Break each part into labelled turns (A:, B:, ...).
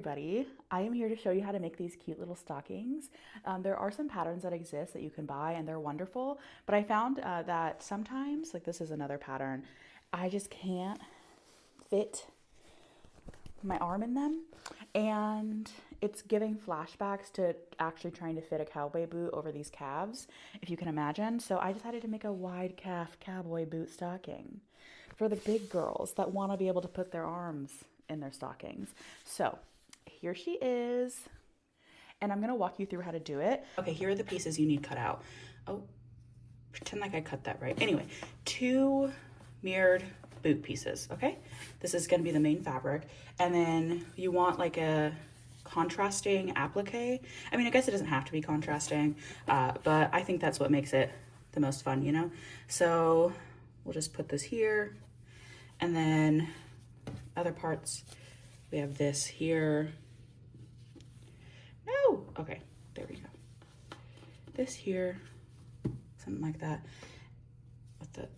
A: everybody. I am here to show you how to make these cute little stockings. There are some patterns that exist that you can buy and they're wonderful, but I found that sometimes, like this is another pattern, I just can't fit my arm in them, and it's giving flashbacks to actually trying to fit a cowboy boot over these calves, if you can imagine. So I decided to make a wide calf cowboy boot stocking for the big girls that want to be able to put their arms in their stockings. So here she is, and I'm gonna walk you through how to do it. Okay, here are the pieces you need cut out. Oh, pretend like I cut that right. Anyway, 2 mirrored boot pieces, okay? This is gonna be the main fabric. And then you want like a contrasting applique. I mean, I guess it doesn't have to be contrasting, but I think that's what makes it the most fun, you know? So we'll just put this here, and then other parts, we have this here. No, okay, there we go. This here, something like that.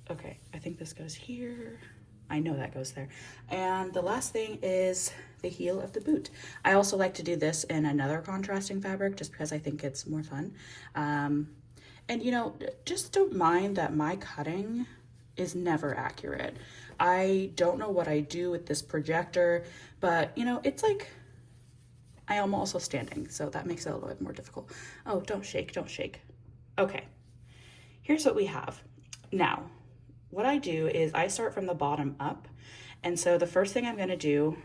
A: Okay, I think this goes here. I know that goes there. And the last thing is the heel of the boot. I also like to do this in another contrasting fabric just because I think it's more fun. And you know, just don't mind that my cutting is never accurate. I don't know what I do with this projector, but you know, it's like, I am also standing, so that makes it a little bit more difficult. Oh, don't shake, don't shake. Okay, here's what we have. Now, what I do is I start from the bottom up. And so the first thing I'm gonna do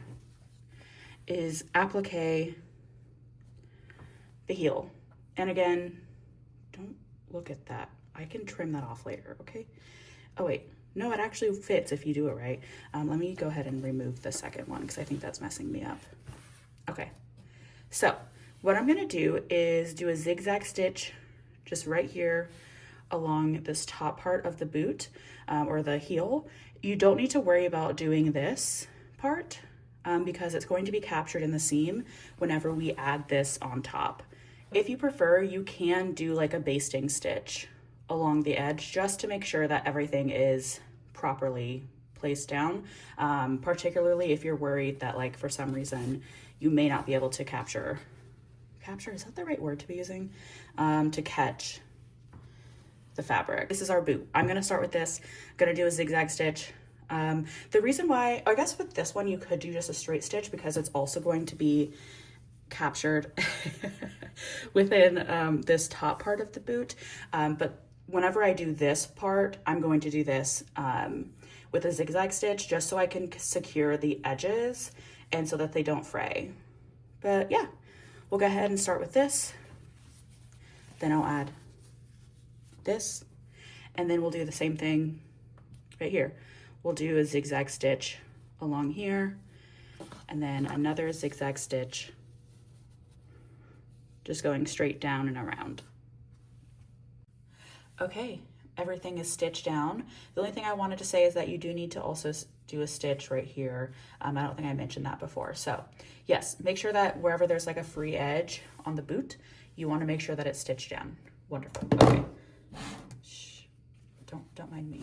A: is applique the heel. And again, don't look at that. I can trim that off later, okay? Oh wait, no, it actually fits if you do it right. Let me go ahead and remove the second one because I think that's messing me up. Okay, so what I'm gonna do is do a zigzag stitch just right here along this top part of the boot or the heel. You don't need to worry about doing this part because it's going to be captured in the seam whenever we add this on top. If you prefer, you can do like a basting stitch along the edge just to make sure that everything is properly placed down, particularly if you're worried that like for some reason you may not be able to capture, is that the right word to be using? To catch the fabric. This is our boot. I'm gonna start with this, gonna do a zigzag stitch. The reason why, I guess with this one you could do just a straight stitch because it's also going to be captured within this top part of the boot. But whenever I do this part, I'm going to do this with a zigzag stitch just so I can secure the edges and so that they don't fray. But yeah, we'll go ahead and start with this. Then I'll add this, and then we'll do the same thing right here. We'll do a zigzag stitch along here, and then another zigzag stitch, just going straight down and around. Okay, everything is stitched down. The only thing I wanted to say is that you do need to also do a stitch right here. I don't think I mentioned that before. So yes, make sure that wherever there's like a free edge on the boot, you want to make sure that it's stitched down. Wonderful. Okay. Shh. Don't mind me.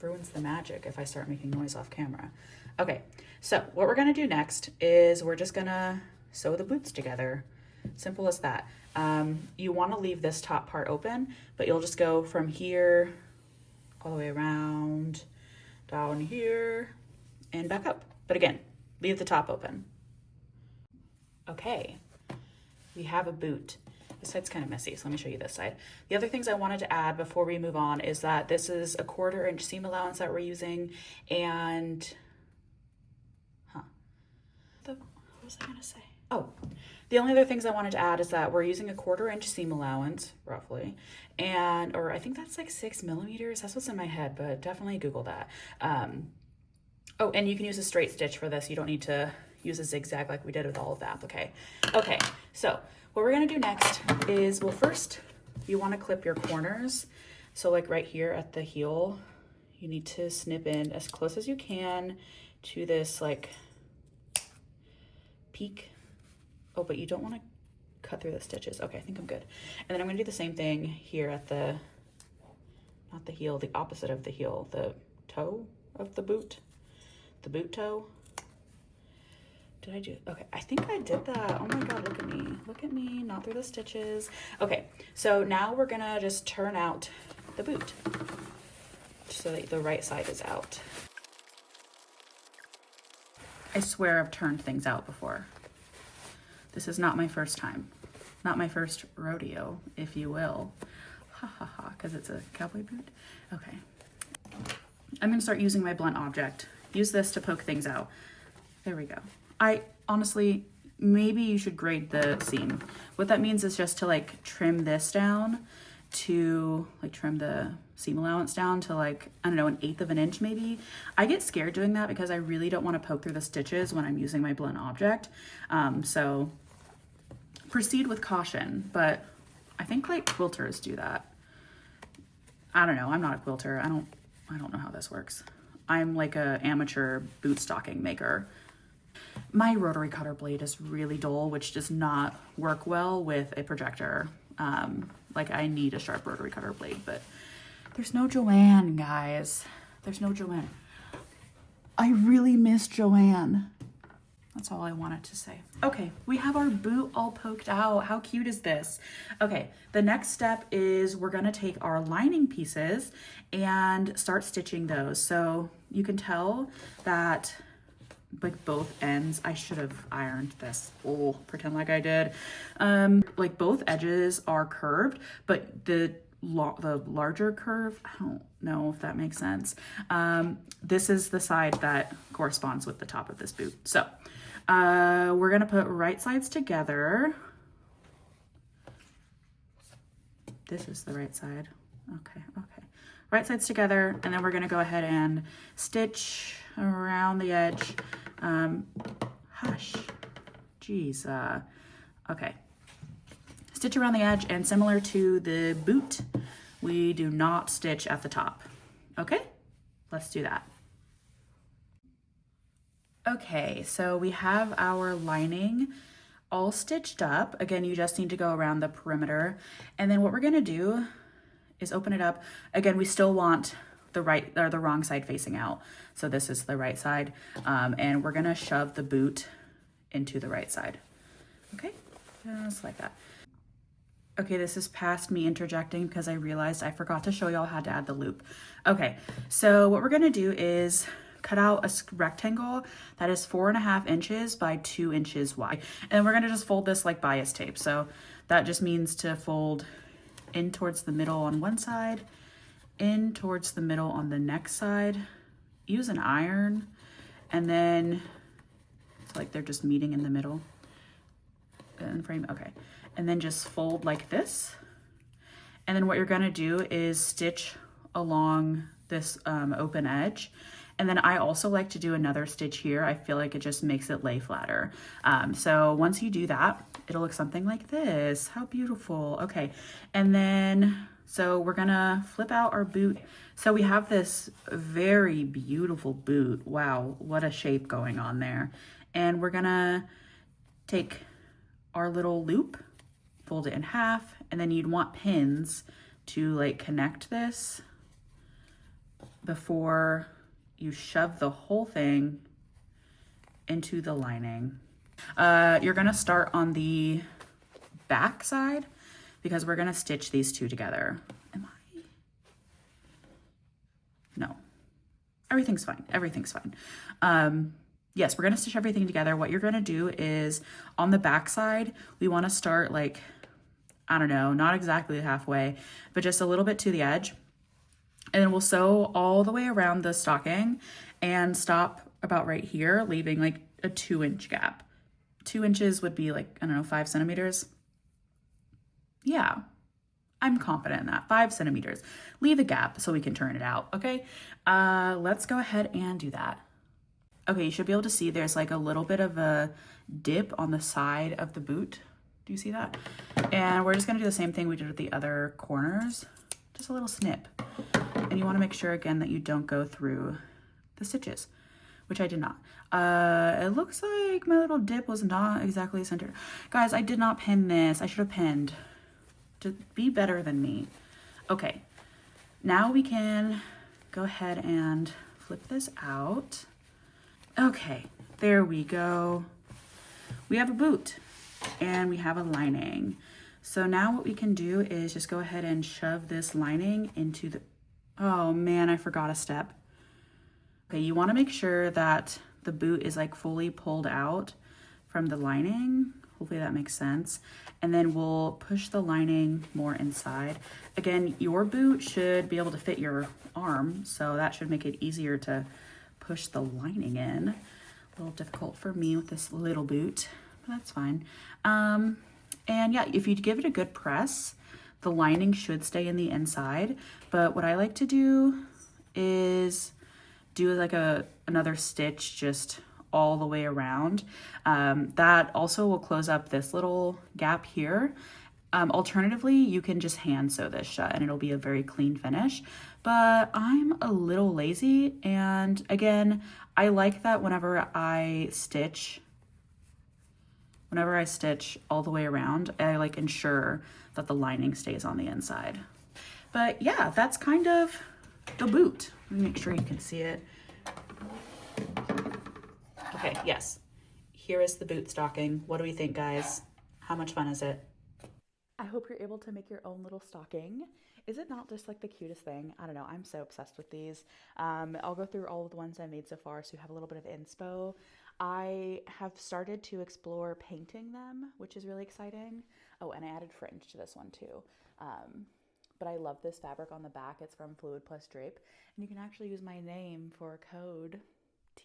A: Ruins the magic if I start making noise off camera. Okay, so what we're gonna do next is we're just gonna sew the boots together. Simple as that. You want to leave this top part open, but you'll just go from here all the way around, down here, and back up. But again, leave the top open. Okay, we have a boot. This side's kind of messy, so let me show you this side. The other things I wanted to add before we move on is that this is a 1/4 inch seam allowance that we're using, and what was I gonna say? Oh, the only other things I wanted to add is that we're using a 1/4 inch seam allowance, roughly, and, or I think that's like 6 millimeters. That's what's in my head, but definitely Google that. Oh, and you can use a straight stitch for this. You don't need to use a zigzag like we did with all of the applique. Okay, so what we're gonna do next is, well, first you wanna clip your corners. So like right here at the heel, you need to snip in as close as you can to this like peak. Oh, but you don't wanna cut through the stitches. Okay, I think I'm good. And then I'm gonna do the same thing here at the, not the heel, the opposite of the heel, the toe of the boot toe. Did I do it? Okay, I think I did that. Oh my God, look at me. Look at me, not through the stitches. Okay, so now we're gonna just turn out the boot so that the right side is out. I swear I've turned things out before. This is not my first time. Not my first rodeo, if you will. Ha ha ha, because it's a cowboy boot. Okay. I'm gonna start using my blunt object. Use this to poke things out. There we go. I honestly, maybe you should grade the seam. What that means is just to like trim this down to like trim the seam allowance down to like, I don't know, 1/8 of an inch maybe. I get scared doing that because I really don't want to poke through the stitches when I'm using my blunt object. So proceed with caution, but I think like quilters do that. I don't know, I'm not a quilter. I don't know how this works. I'm like a amateur boot stocking maker. My rotary cutter blade is really dull, which does not work well with a projector. Like I need a sharp rotary cutter blade, but there's no Joanne, guys. There's no Joanne. I really miss Joanne. That's all I wanted to say. Okay, we have our boot all poked out. How cute is this? Okay, the next step is we're gonna take our lining pieces and start stitching those. So you can tell that like both ends, I should have ironed this. Oh, pretend like I did. Like both edges are curved, but the larger curve, I don't know if that makes sense. This is the side that corresponds with the top of this boot. So we're gonna put right sides together. This is the right side. Okay. Right sides together, and then we're gonna go ahead and stitch around the edge. Hush, geez, okay. Stitch around the edge, and similar to the boot, we do not stitch at the top. Okay, let's do that. Okay, so we have our lining all stitched up. Again, you just need to go around the perimeter. And then what we're gonna do is open it up. Again, we still want the right or the wrong side facing out. So this is the right side. And we're gonna shove the boot into the right side. Okay, just like that. Okay, this is past me interjecting because I realized I forgot to show y'all how to add the loop. Okay, so what we're gonna do is cut out a rectangle that is 4.5 inches by 2 inches wide. And we're gonna just fold this like bias tape. So that just means to fold in towards the middle on one side, in towards the middle on the next side, use an iron, and then it's like they're just meeting in the middle and frame, okay. And then just fold like this. And then what you're gonna do is stitch along this open edge. And then I also like to do another stitch here. I feel like it just makes it lay flatter. So once you do that, it'll look something like this. How beautiful. Okay, and then, so we're gonna flip out our boot. So we have this very beautiful boot. Wow, what a shape going on there. And we're gonna take our little loop, fold it in half, and then you'd want pins to like connect this before you shove the whole thing into the lining. You're gonna start on the back side because we're gonna stitch these two together. Am I? No, everything's fine, everything's fine. Yes, we're gonna stitch everything together. What you're gonna do is on the back side, we wanna start like, I don't know, not exactly halfway, but just a little bit to the edge. And then we'll sew all the way around the stocking and stop about right here, leaving like a 2-inch gap. 2 inches would be like, I don't know, 5 centimeters. Yeah, I'm confident in that, 5 centimeters. Leave a gap so we can turn it out, okay? Let's go ahead and do that. Okay, you should be able to see there's like a little bit of a dip on the side of the boot. Do you see that? And we're just gonna do the same thing we did with the other corners. Just a little snip. And you wanna make sure again that you don't go through the stitches, which I did not. It looks like my little dip was not exactly centered. Guys, I did not pin this. I should have pinned. To be better than me. Okay, now we can go ahead and flip this out. Okay, there we go. we have a boot and we have a lining. So now what we can do is just go ahead and shove this lining into the, oh man, I forgot a step. Okay, you want to make sure that the boot is like fully pulled out from the lining. Hopefully that makes sense. And then we'll push the lining more inside. Again, your boot should be able to fit your arm, so that should make it easier to push the lining in. A little difficult for me with this little boot, but that's fine. And yeah, if you give it a good press, the lining should stay in the inside. But what I like to do is do like another stitch just all the way around. That also will close up this little gap here. Alternatively, you can just hand sew this shut and it'll be a very clean finish. But I'm a little lazy, and again, I like that whenever I stitch all the way around, I like ensure that the lining stays on the inside. But yeah, that's kind of the boot. Let me make sure you can see it. Okay, yes. Here is the boot stocking. What do we think, guys? How much fun is it? I hope you're able to make your own little stocking. Is it not just like the cutest thing? I don't know. I'm so obsessed with these. I'll go through all of the ones I made so far so you have a little bit of inspo. I have started to explore painting them, which is really exciting. Oh, and I added fringe to this one too. But I love this fabric on the back. It's from Fluid Plus Drape. And you can actually use my name for a code.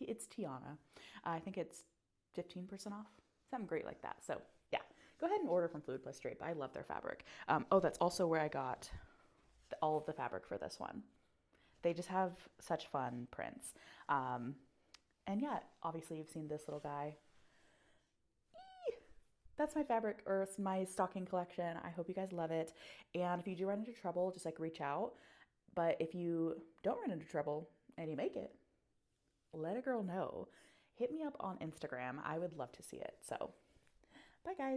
A: It's Tiana. I think it's 15% off. Something great like that. So yeah, go ahead and order from Fluid Plus Drape. I love their fabric. Oh, that's also where I got all of the fabric for this one. They just have such fun prints. And yeah, obviously you've seen this little guy. That's my fabric or my stocking collection. I hope you guys love it. And if you do run into trouble, just like reach out. But if you don't run into trouble and you make it, let a girl know. Hit me up on Instagram. I would love to see it. So, bye guys.